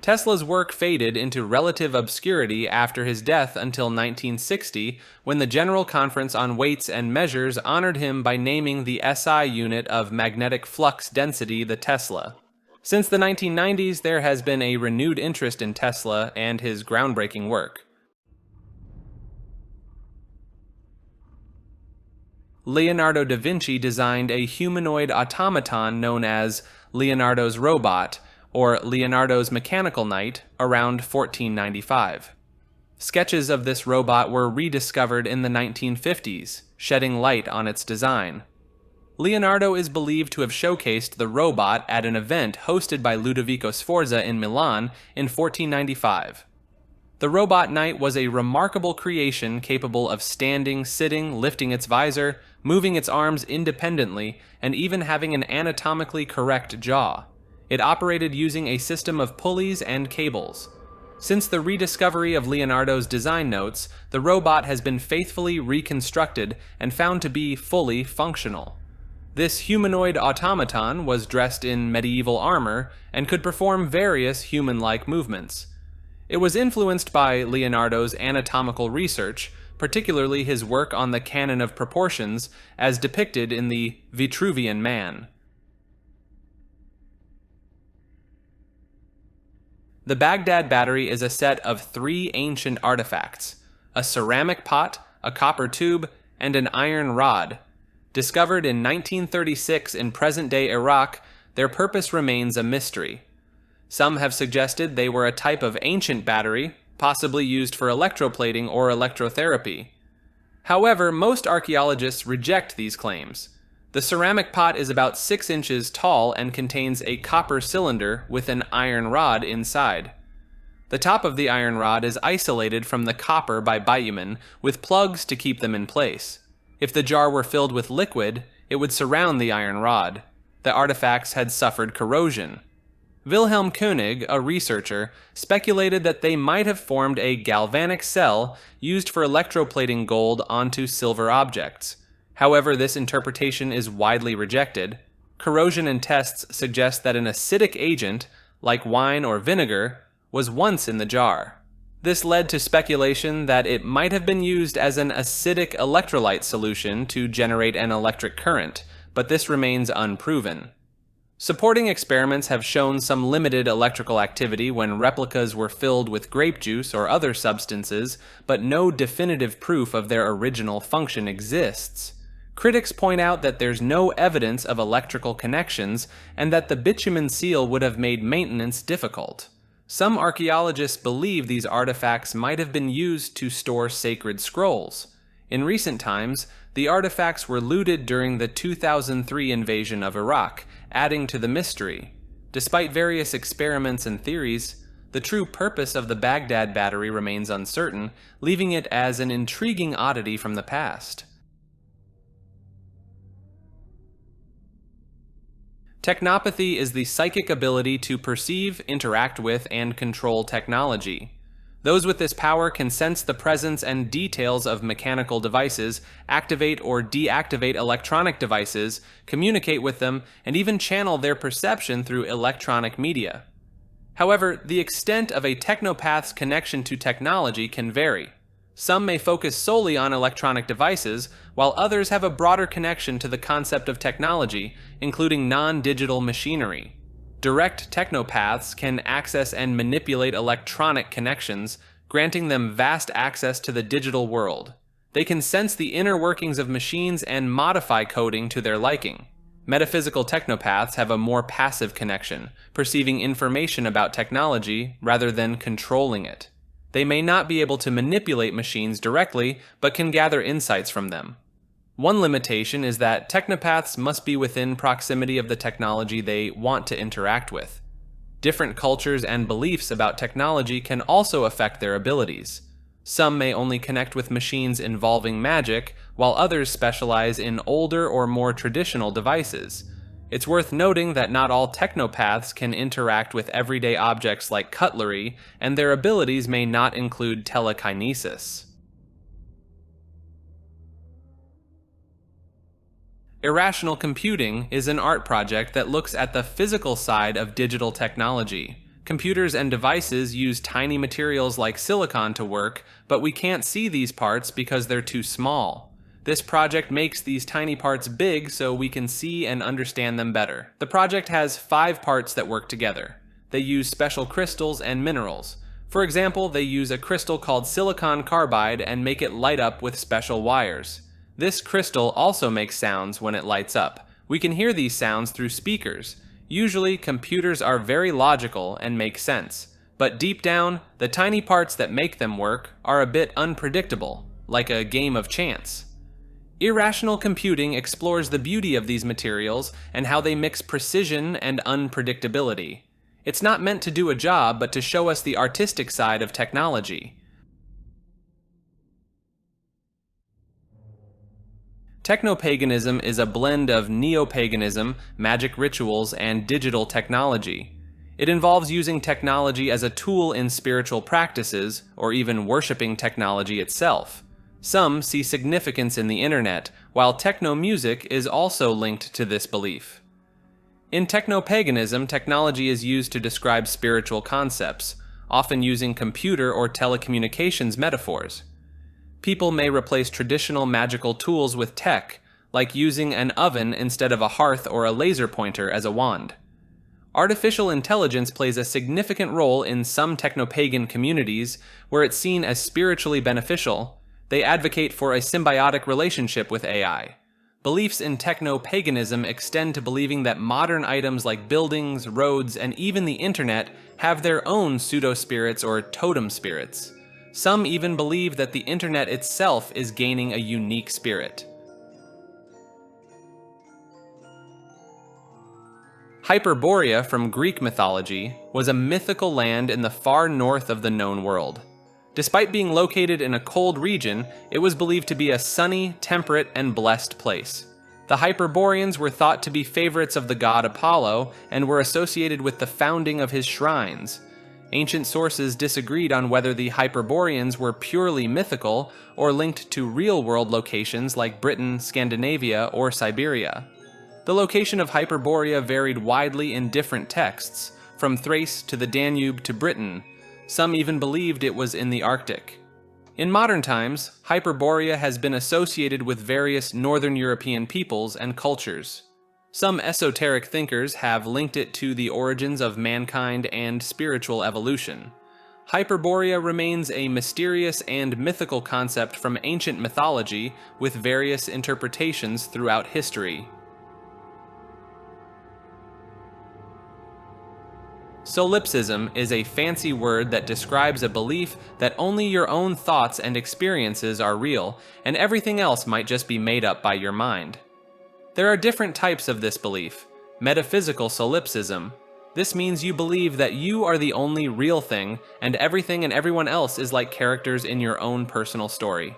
Tesla's work faded into relative obscurity after his death until 1960, when the General Conference on Weights and Measures honored him by naming the SI unit of magnetic flux density the Tesla. Since the 1990s, there has been a renewed interest in Tesla and his groundbreaking work. Leonardo da Vinci designed a humanoid automaton known as Leonardo's Robot, or Leonardo's Mechanical Knight, around 1495. Sketches of this robot were rediscovered in the 1950s, shedding light on its design. Leonardo is believed to have showcased the robot at an event hosted by Ludovico Sforza in Milan in 1495. The Robot Knight was a remarkable creation capable of standing, sitting, lifting its visor, moving its arms independently, and even having an anatomically correct jaw. It operated using a system of pulleys and cables. Since the rediscovery of Leonardo's design notes, the robot has been faithfully reconstructed and found to be fully functional. This humanoid automaton was dressed in medieval armor and could perform various human-like movements. It was influenced by Leonardo's anatomical research, particularly his work on the canon of proportions as depicted in the Vitruvian Man. The Baghdad Battery is a set of 3 ancient artifacts: a ceramic pot, a copper tube, and an iron rod. Discovered in 1936 in present-day Iraq, their purpose remains a mystery. Some have suggested they were a type of ancient battery, possibly used for electroplating or electrotherapy. However, most archaeologists reject these claims. The ceramic pot is about 6 inches tall and contains a copper cylinder with an iron rod inside. The top of the iron rod is isolated from the copper by bitumen, with plugs to keep them in place. If the jar were filled with liquid, it would surround the iron rod. The artifacts had suffered corrosion. Wilhelm Koenig, a researcher, speculated that they might have formed a galvanic cell used for electroplating gold onto silver objects. However, this interpretation is widely rejected. Corrosion in tests suggest that an acidic agent, like wine or vinegar, was once in the jar. This led to speculation that it might have been used as an acidic electrolyte solution to generate an electric current, but this remains unproven. Supporting experiments have shown some limited electrical activity when replicas were filled with grape juice or other substances, but no definitive proof of their original function exists. Critics point out that there's no evidence of electrical connections and that the bitumen seal would have made maintenance difficult. Some archaeologists believe these artifacts might have been used to store sacred scrolls. In recent times, the artifacts were looted during the 2003 invasion of Iraq, adding to the mystery. Despite various experiments and theories, the true purpose of the Baghdad Battery remains uncertain, leaving it as an intriguing oddity from the past. Technopathy is the psychic ability to perceive, interact with, and control technology. Those with this power can sense the presence and details of mechanical devices, activate or deactivate electronic devices, communicate with them, and even channel their perception through electronic media. However, the extent of a technopath's connection to technology can vary. Some may focus solely on electronic devices, while others have a broader connection to the concept of technology, including non-digital machinery. Direct technopaths can access and manipulate electronic connections, granting them vast access to the digital world. They can sense the inner workings of machines and modify coding to their liking. Metaphysical technopaths have a more passive connection, perceiving information about technology rather than controlling it. They may not be able to manipulate machines directly, but can gather insights from them. One limitation is that technopaths must be within proximity of the technology they want to interact with. Different cultures and beliefs about technology can also affect their abilities. Some may only connect with machines involving magic, while others specialize in older or more traditional devices. It's worth noting that not all technopaths can interact with everyday objects like cutlery, and their abilities may not include telekinesis. Irrational Computing is an art project that looks at the physical side of digital technology. Computers and devices use tiny materials like silicon to work, but we can't see these parts because they're too small. This project makes these tiny parts big so we can see and understand them better. The project has 5 parts that work together. They use special crystals and minerals. For example, they use a crystal called silicon carbide and make it light up with special wires. This crystal also makes sounds when it lights up. We can hear these sounds through speakers. Usually, computers are very logical and make sense. But deep down, the tiny parts that make them work are a bit unpredictable, like a game of chance. Irrational Computing explores the beauty of these materials and how they mix precision and unpredictability. It's not meant to do a job, but to show us the artistic side of technology. Techno Paganism is a blend of neo-paganism, magic rituals, and digital technology. It involves using technology as a tool in spiritual practices, or even worshipping technology itself. Some see significance in the internet, while techno music is also linked to this belief. In Techno Paganism, technology is used to describe spiritual concepts, often using computer or telecommunications metaphors. People may replace traditional magical tools with tech, like using an oven instead of a hearth or a laser pointer as a wand. Artificial intelligence plays a significant role in some techno-pagan communities where it's seen as spiritually beneficial. They advocate for a symbiotic relationship with AI. Beliefs in Techno Paganism extend to believing that modern items like buildings, roads, and even the internet have their own pseudo-spirits or totem spirits. Some even believe that the internet itself is gaining a unique spirit. Hyperborea from Greek mythology was a mythical land in the far north of the known world. Despite being located in a cold region, it was believed to be a sunny, temperate, and blessed place. The Hyperboreans were thought to be favorites of the god Apollo and were associated with the founding of his shrines. Ancient sources disagreed on whether the Hyperboreans were purely mythical or linked to real-world locations like Britain, Scandinavia, or Siberia. The location of Hyperborea varied widely in different texts, from Thrace to the Danube to Britain. Some even believed it was in the Arctic. In modern times, Hyperborea has been associated with various Northern European peoples and cultures. Some esoteric thinkers have linked it to the origins of mankind and spiritual evolution. Hyperborea remains a mysterious and mythical concept from ancient mythology with various interpretations throughout history. Solipsism is a fancy word that describes a belief that only your own thoughts and experiences are real, and everything else might just be made up by your mind. There are different types of this belief. Metaphysical solipsism. This means you believe that you are the only real thing, and everything and everyone else is like characters in your own personal story.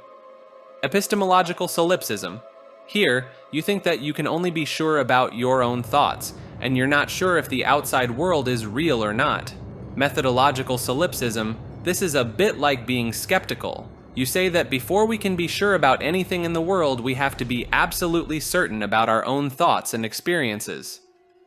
Epistemological solipsism. Here, you think that you can only be sure about your own thoughts, and you're not sure if the outside world is real or not. Methodological solipsism. This is a bit like being skeptical. You say that before we can be sure about anything in the world, we have to be absolutely certain about our own thoughts and experiences.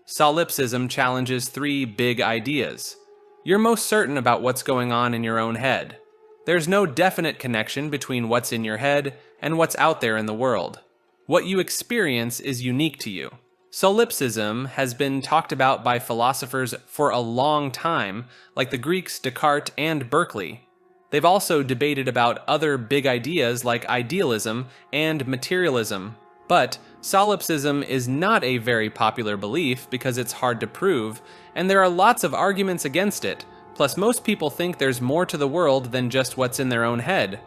Solipsism challenges three big ideas. You're most certain about what's going on in your own head. There's no definite connection between what's in your head and what's out there in the world. What you experience is unique to you. Solipsism has been talked about by philosophers for a long time, like the Greeks, Descartes, and Berkeley. They've also debated about other big ideas like idealism and materialism. But solipsism is not a very popular belief because it's hard to prove, and there are lots of arguments against it. Plus, most people think there's more to the world than just what's in their own head.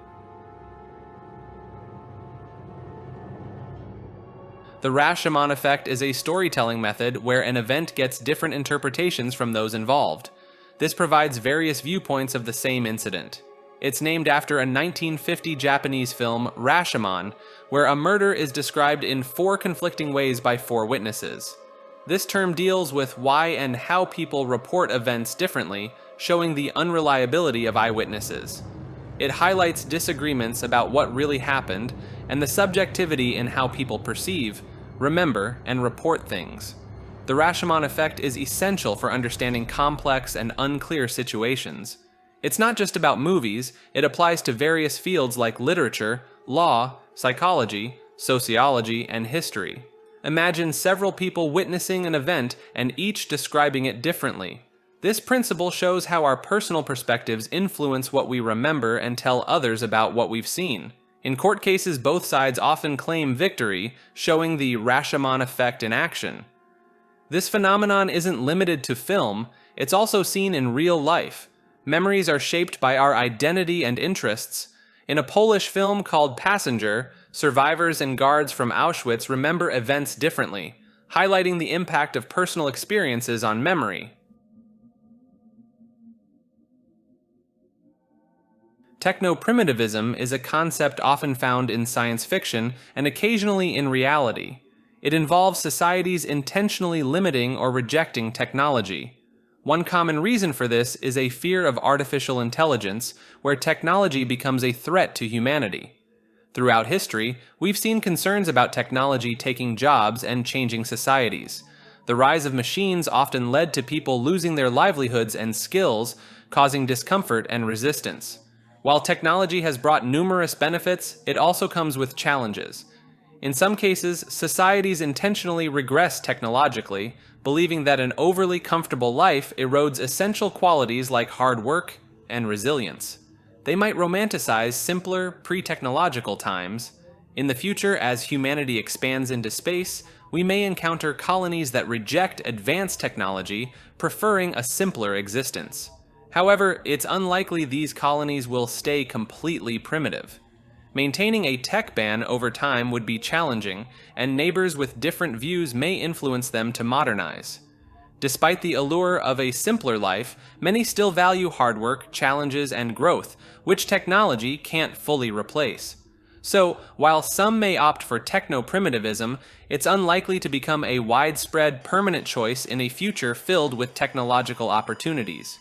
The Rashon Effect is a storytelling method where an event gets different interpretations from those involved. This provides various viewpoints of the same incident. It's named after a 1950 Japanese film, Rashomon, where a murder is described in 4 conflicting ways by 4 witnesses. This term deals with why and how people report events differently, showing the unreliability of eyewitnesses. It highlights disagreements about what really happened and the subjectivity in how people perceive, remember, and report things. The Rashomon effect is essential for understanding complex and unclear situations. It's not just about movies, it applies to various fields like literature, law, psychology, sociology, and history. Imagine several people witnessing an event and each describing it differently. This principle shows how our personal perspectives influence what we remember and tell others about what we've seen. In court cases, both sides often claim victory, showing the Rashomon effect in action. This phenomenon isn't limited to film, it's also seen in real life. Memories are shaped by our identity and interests. In a Polish film called Passenger, survivors and guards from Auschwitz remember events differently, highlighting the impact of personal experiences on memory. Techno Primitivism is a concept often found in science fiction and occasionally in reality. It involves societies intentionally limiting or rejecting technology. One common reason for this is a fear of artificial intelligence, where technology becomes a threat to humanity. Throughout history, we've seen concerns about technology taking jobs and changing societies. The rise of machines often led to people losing their livelihoods and skills, causing discomfort and resistance. While technology has brought numerous benefits, it also comes with challenges. In some cases, societies intentionally regress technologically, believing that an overly comfortable life erodes essential qualities like hard work and resilience. They might romanticize simpler, pre-technological times. In the future, as humanity expands into space, we may encounter colonies that reject advanced technology, preferring a simpler existence. However, it's unlikely these colonies will stay completely primitive. Maintaining a tech ban over time would be challenging, and neighbors with different views may influence them to modernize. Despite the allure of a simpler life, many still value hard work, challenges, and growth, which technology can't fully replace. So, while some may opt for Techno Primitivism, it's unlikely to become a widespread, permanent choice in a future filled with technological opportunities.